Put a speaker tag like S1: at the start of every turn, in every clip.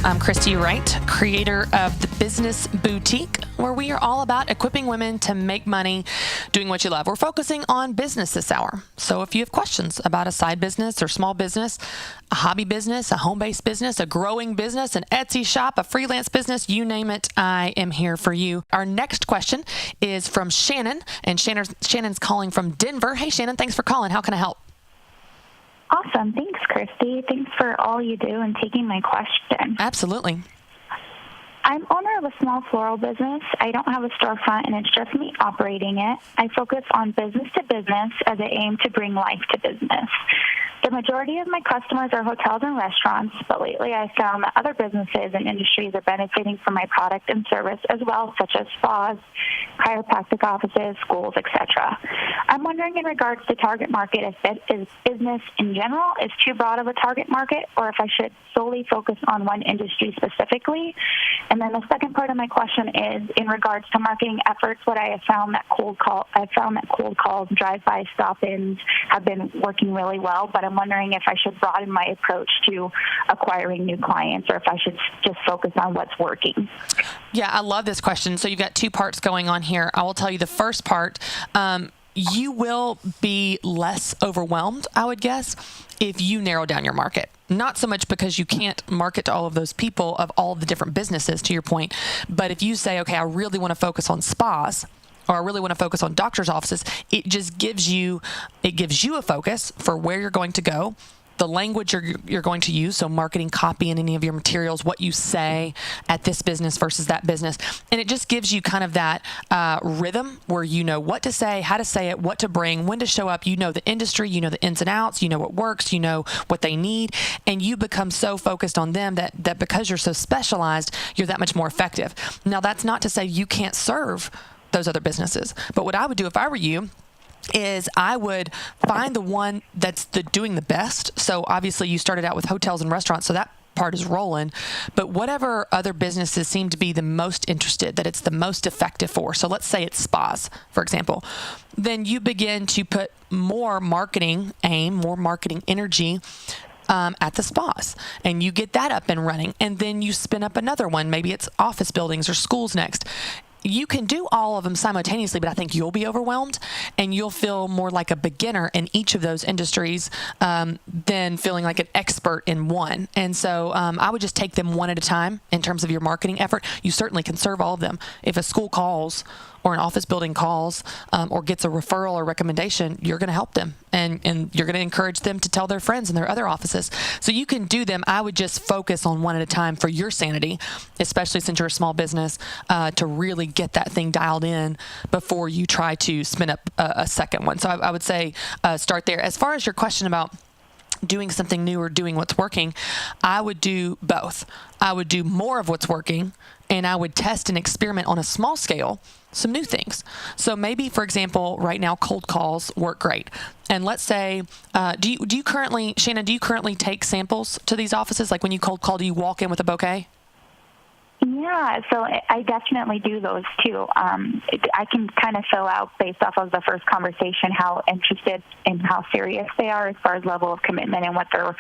S1: I'm Christy Wright, creator of The Business Boutique, where we are all about equipping women to make money doing what you love. We're focusing on business this hour. So if you have questions about a side business or small business, a hobby business, a home-based business, a growing business, an Etsy shop, a freelance business, you name it, I am here for you. Our next question is from Shannon, and Shannon's calling from Denver. Hey, Shannon, thanks for calling. How can I help?
S2: Awesome. Thanks, Christy. Thanks for all you do and taking my question.
S1: Absolutely.
S2: I'm owner of a small floral business. I don't have a storefront, and it's just me operating it. I focus on business to business as I aim to bring life to business. The majority of my customers are hotels and restaurants, but lately I found that other businesses and industries are benefiting from my product and service as well, such as spas, chiropractic offices, schools, etc. I'm wondering in regards to target market, if business in general is too broad of a target market, or if I should solely focus on one industry specifically. And then the second part of my question is in regards to marketing efforts. What I have found that cold calls, drive-by stop-ins have been working really well, but I'm wondering if I should broaden my approach to acquiring new clients, or if I should just focus on what's working.
S1: Yeah, I love this question. So you've got two parts going on here. I will tell you the first part. You will be less overwhelmed, I would guess, if you narrow down your market. Not so much because you can't market to all of those people of all the different businesses, to your point, but if you say, okay, I really want to focus on spas, or I really want to focus on doctor's offices, it just gives you a focus for where you're going to go, the language you're going to use, so marketing copy and any of your materials, what you say at this business versus that business. And it just gives you kind of that rhythm where you know what to say, how to say it, what to bring, when to show up. You know the industry, you know the ins and outs, you know what works, you know what they need, and you become so focused on them that because you're so specialized, you're that much more effective. Now, that's not to say you can't serve those other businesses, but what I would do if I were you is I would find the one that's doing the best. So obviously you started out with hotels and restaurants, so that part is rolling. But whatever other businesses seem to be the most interested, that it's the most effective for. So let's say it's spas, for example. Then you begin to put more marketing energy at the spas, and you get that up and running. And then you spin up another one. Maybe it's office buildings or schools next. You can do all of them simultaneously, but I think you'll be overwhelmed and you'll feel more like a beginner in each of those industries than feeling like an expert in one. And so I would just take them one at a time in terms of your marketing effort. You certainly can serve all of them. If a school calls or an office building calls or gets a referral or recommendation, you're going to help them and you're going to encourage them to tell their friends in their other offices. So you can do them. I would just focus on one at a time for your sanity, especially since you're a small business, to really get that thing dialed in before you try to spin up a second one. So I would say start there. As far as your question about doing something new or doing what's working, I would do both. I would do more of what's working, and I would test and experiment on a small scale some new things. So maybe, for example, right now cold calls work great. And let's say, do you currently, Shannon, do you currently take samples to these offices? Like when you cold call, do you walk in with a bouquet?
S2: Yeah, so I definitely do those too. I can kind of fill out based off of the first conversation how interested and how serious they are as far as level of commitment and what they're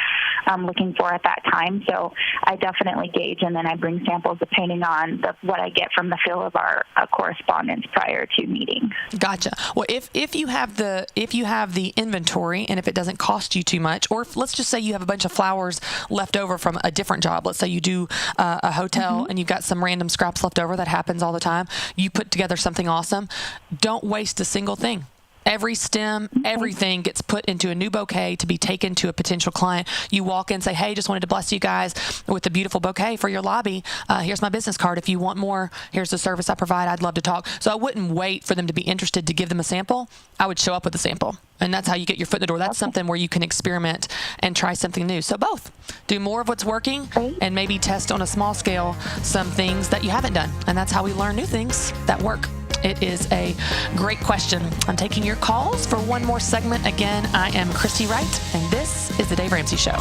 S2: looking for at that time. So I definitely gauge, and then I bring samples depending on what I get from the feel of our correspondence prior to meeting.
S1: Gotcha. Well, if you have the inventory, and if it doesn't cost you too much, or let's just say you have a bunch of flowers left over from a different job. Let's say you do a hotel and you've got some random scraps left over. That happens all the time. You put together something awesome. Don't waste a single thing. Every stem, everything gets put into a new bouquet to be taken to a potential client. You walk in and say, hey, just wanted to bless you guys with a beautiful bouquet for your lobby. Here's my business card. If you want more, here's the service I provide. I'd love to talk. So I wouldn't wait for them to be interested to give them a sample. I would show up with a sample. And that's how you get your foot in the door. That's something where you can experiment and try something new. So both. Do more of what's working and maybe test on a small scale some things that you haven't done. And that's how we learn new things that work. It is a great question. I'm taking your calls for one more segment. Again, I am Christy Wright, and this is The Dave Ramsey Show.